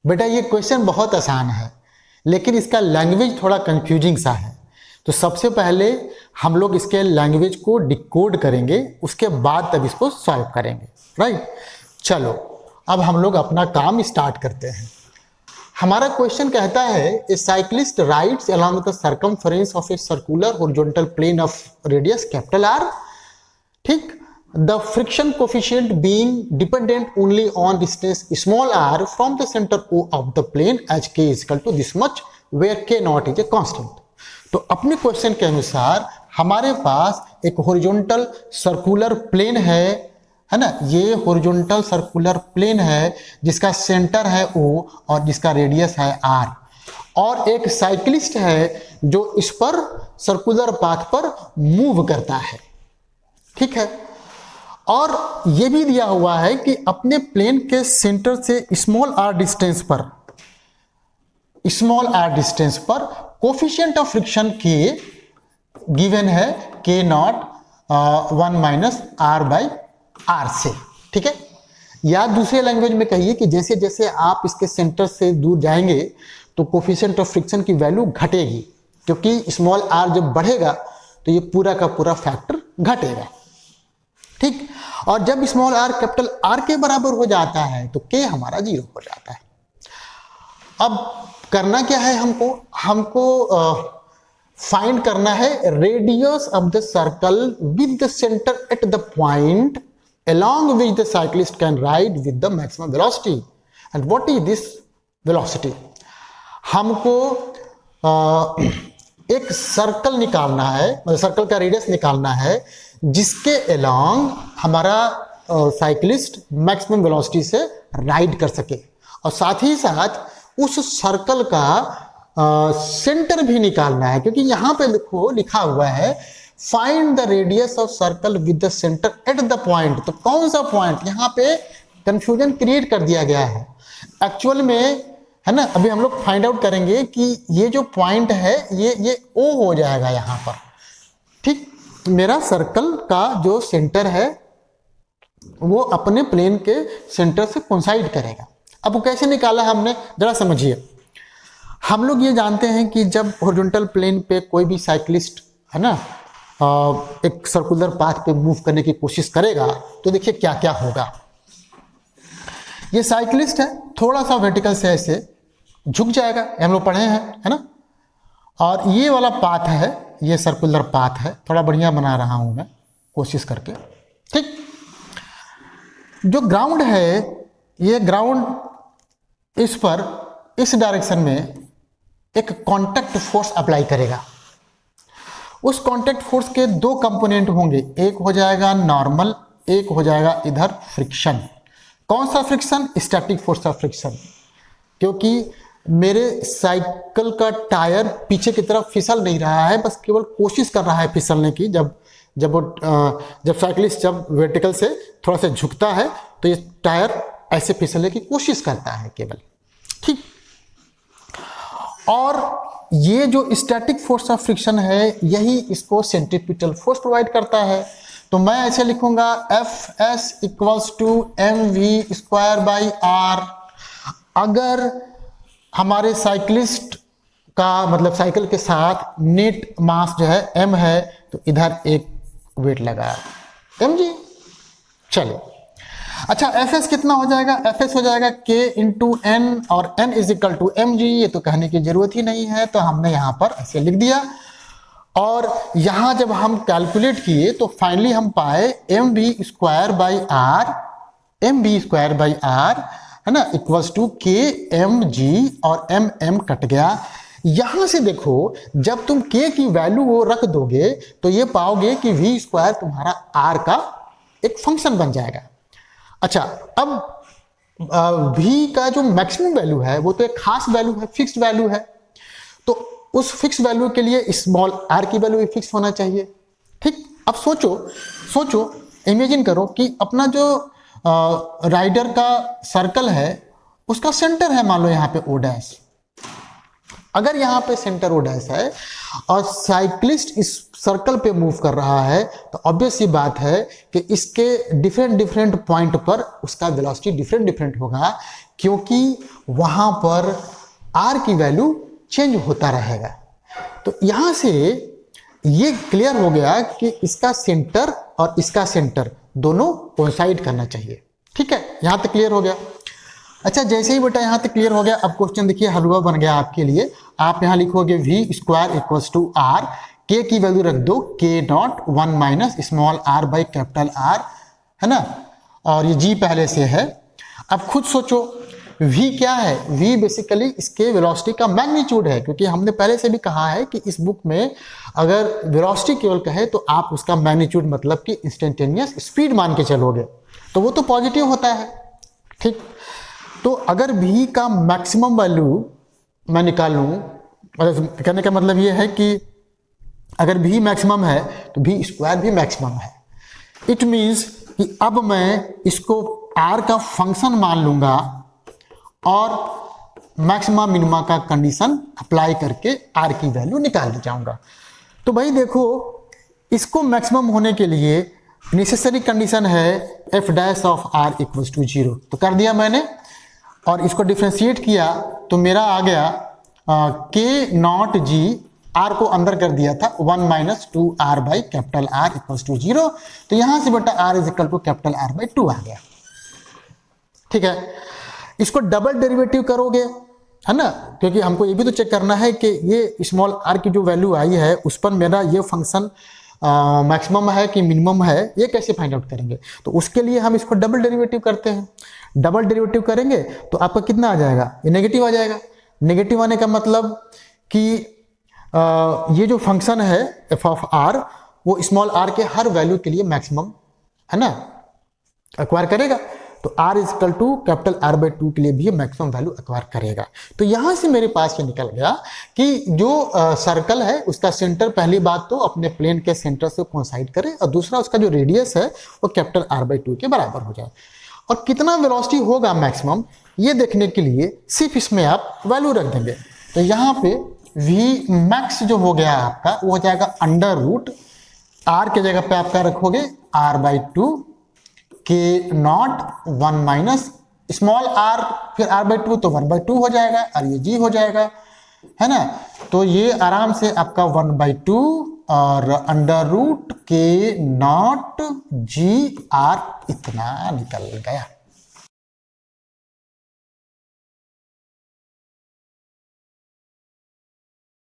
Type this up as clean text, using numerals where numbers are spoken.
बेटा ये क्वेश्चन बहुत आसान है, लेकिन इसका लैंग्वेज थोड़ा कंफ्यूजिंग सा है। तो सबसे पहले हम लोग इसके लैंग्वेज को डिकोड करेंगे, उसके बाद तब इसको सॉल्व करेंगे, राइट। चलो अब हम लोग अपना काम स्टार्ट करते हैं। हमारा क्वेश्चन कहता है a cyclist rides along the circumference of a circular horizontal plane of radius capital R, ठीक। The friction coefficient being dependent only on distance small r from the centre O of the plane as k is equal to this much where k not is a constant. तो अपने question के अनुसार हमारे पास एक horizontal circular plane है ना, ये horizontal circular plane है जिसका सेंटर है O और जिसका रेडियस है R, और एक साइक्लिस्ट है जो इस पर सर्कुलर पाथ पर मूव करता है, ठीक है। और ये भी दिया हुआ है कि अपने प्लेन के सेंटर से स्मॉल r डिस्टेंस पर कोफिशिएंट ऑफ फ्रिक्शन के गिवन है के naught 1 minus r by r से, ठीक है। या दूसरे लैंग्वेज में कहिए कि जैसे जैसे आप इसके सेंटर से दूर जाएंगे तो कोफिशिएंट ऑफ फ्रिक्शन की वैल्यू घटेगी, क्योंकि स्मॉल आर जब बढ़ेगा तो ये पूरा का पूरा फैक्टर घटेगा, ठीक। और जब स्मॉल आर कैपिटल आर के बराबर हो जाता है तो के हमारा 0 हो जाता है। अब करना क्या है, हमको फाइंड करना है radius of the circle with the centre at the point along which the cyclist can ride with the maximum velocity. And what is this velocity? हमको एक सर्कल निकालना है, मतलब सर्कल का रेडियस निकालना है जिसके along हमारा साइक्लिस्ट मैक्सिमम वेलोसिटी से राइड कर सके, और साथ ही साथ उस सर्कल का सेंटर भी निकालना है, क्योंकि यहाँ पे देखो लिखा हुआ है find the radius of circle with the centre at the point. तो कौन सा पॉइंट, यहाँ पे कंफ्यूजन क्रिएट कर दिया गया है एक्चुअल में, है ना। अभी हम लोग फाइंड आउट करेंगे कि ये जो पॉइंट है ये ओ हो जाएगा यहाँ पर, ठीक। मेरा सर्कल का जो सेंटर है वो अपने प्लेन के सेंटर से कोइंसाइड करेगा। अब वो कैसे निकाला हमने, जरा समझिए। हम लोग ये जानते हैं कि जब हॉरिजॉन्टल प्लेन पे कोई भी साइक्लिस्ट, है ना, एक सर्कुलर पाथ पे मूव करने की कोशिश करेगा तो देखिए क्या क्या होगा। ये साइक्लिस्ट है, थोड़ा सा वर्टिकल से ऐसे झुक जाएगा, हम लोग पढ़े हैं, है ना। और ये वाला पाथ है, ये सर्कुलर पाथ है, थोड़ा बढ़िया बना रहा हूं मैं कोशिश करके, ठीक। जो ग्राउंड है, ये ग्राउंड इस पर इस डायरेक्शन में एक कांटेक्ट फोर्स अप्लाई करेगा। उस कांटेक्ट फोर्स के 2 कंपोनेंट होंगे, एक हो जाएगा नॉर्मल, एक हो जाएगा इधर फ्रिक्शन। कौन सा friction? Static force of friction, क्योंकि मेरे साइकिल का टायर पीछे की तरफ फिसल नहीं रहा है, बस केवल कोशिश कर रहा है फिसलने की। जब साइकिलिस्ट जब वर्टिकल से थोड़ा सा झुकता है तो ये टायर ऐसे फिसलने की कोशिश करता है केवल, ठीक। और ये जो स्टैटिक फोर्स ऑफ फ्रिक्शन है यही इसको सेंट्रीपिटल फोर्स प्रोवाइड करता है। तो मैं ऐसे लिखूंगा Fs equals to mv square by आर। अगर हमारे साइक्लिस्ट का मतलब साइकिल के साथ नेट मास जो है m है तो इधर एक वेट लगा mg। चलो अच्छा, Fs कितना हो जाएगा? Fs हो जाएगा k इंटू n, और n is equal to mg। ये तो कहने की जरूरत ही नहीं है, तो हमने यहाँ पर ऐसे लिख दिया। और यहाँ जब हम कैलकुलेट किए तो फाइनली हम पाए mv स्क्वायर बाई आर, है ना, इक्वल्स टू k mg, और m कट गया। यहां से देखो जब तुम k की वैल्यू वो रख दोगे तो ये पाओगे कि v स्क्वायर तुम्हारा r का एक फंक्शन बन जाएगा। अच्छा, अब v का जो मैक्सिमम वैल्यू है वो तो एक खास वैल्यू है, फिक्स्ड वैल्यू है, तो उस फिक्स वैल्यू के लिए स्मॉल r की वैल्यू भी फिक्स होना चाहिए, ठीक। अब सोचो इमेजिन करो कि अपना जो राइडर का सर्कल है उसका सेंटर है, मान लो यहाँ पे o डैश। अगर यहाँ पे सेंटर o डैश है और साइक्लिस्ट इस सर्कल पे मूव कर रहा है तो ऑब्वियस सी बात है कि इसके डिफरेंट पॉइंट पर उसका वेलोसिटी डिफरेंट होगा, क्योंकि वहां पर r की वैल्यू चेंज होता रहेगा। तो यहां से ये क्लियर हो गया कि इसका सेंटर और इसका सेंटर दोनों कोइंसाइड करना चाहिए। ठीक है, यहां तक क्लियर हो गया। अच्छा, जैसे ही बेटा यहां तक क्लियर हो गया, अब क्वेश्चन देखिए हलवा बन गया आपके लिए। आप यहां लिखोगे v square equals to r, k की वैल्यू रख दो k naught 1 minus small r by capital R, है ना, और ये g पहले से है। अब खुद सोचो v क्या है, v बेसिकली इसके वेलोसिटी का मैग्नीट्यूड है, क्योंकि हमने पहले से भी कहा है कि इस बुक में अगर वेलोसिटी केवल कहे तो आप उसका मैग्नीट्यूड मतलब कि इंस्टेंटेनियस स्पीड मान के चलोगे, तो वो तो पॉजिटिव होता है। ठीक, तो अगर v का मैक्सिमम वैल्यू मैं निकालूं, मतलब कहने का मतलब ये है कि अगर v मैक्सिमम है तो v स्क्वायर भी मैक्सिमम है। इट मीन्स कि अब मैं इसको r का फंक्शन मान लूंगा और मैक्सिमा मिनिमा का कंडीशन अप्लाई करके r की वैल्यू निकाल जाऊंगा। तो भाई देखो, इसको मैक्सिमम होने के लिए नेसेसरी कंडीशन है f dash of r equals to 0, तो कर दिया मैंने और इसको डिफ्रेंशिएट किया तो मेरा आ गया k नॉट g, r को अंदर कर दिया था 1 minus 2r by capital R equals to 0। तो यहां से बेटा r is equal to capital R by 2 आ गया। ठीक है, इसको डबल डेरिवेटिव करोगे, है ना, क्योंकि हमको ये भी तो चेक करना है कि ये स्मॉल r की जो वैल्यू आई है उस पर मेरा ये फंक्शन मैक्सिमम है कि मिनिमम है, ये कैसे फाइंड आउट करेंगे। तो उसके लिए हम इसको डबल डेरिवेटिव करते हैं। डबल डेरिवेटिव करेंगे तो आपका कितना आ जाएगा, ये नेगेटिव आ जाएगा। नेगेटिव आने का मतलब कि ये जो फंक्शन है एफ ऑफ आर वो स्मॉल r के हर वैल्यू के लिए मैक्सिमम, है ना, एक्वायर करेगा। तो r is equal to capital R by 2 के लिए भी मैक्सिमम वैल्यू एक्वायर करेगा। तो यहां से मेरे पास ये निकल गया कि जो सर्कल है उसका सेंटर पहली बात तो अपने प्लेन के सेंटर से कोइंसाइड करे और दूसरा उसका जो रेडियस है वो कैपिटल R बाई 2 के बराबर हो जाए। और कितना वेलोसिटी होगा मैक्सिमम ये देखने के लिए सिर्फ इसमें आप वैल्यू रख देंगे। तो यहाँ पे v मैक्स जो हो गया आपका वो हो जाएगा अंडर रूट r के जगह पे आपका रखोगे r by 2, k naught 1 minus small r फिर r बाई 2 तो 1 बाई 2 हो जाएगा और ये g हो जाएगा, है ना। तो ये आराम से आपका 1 बाई 2 और under root k naught g r इतना निकल गया।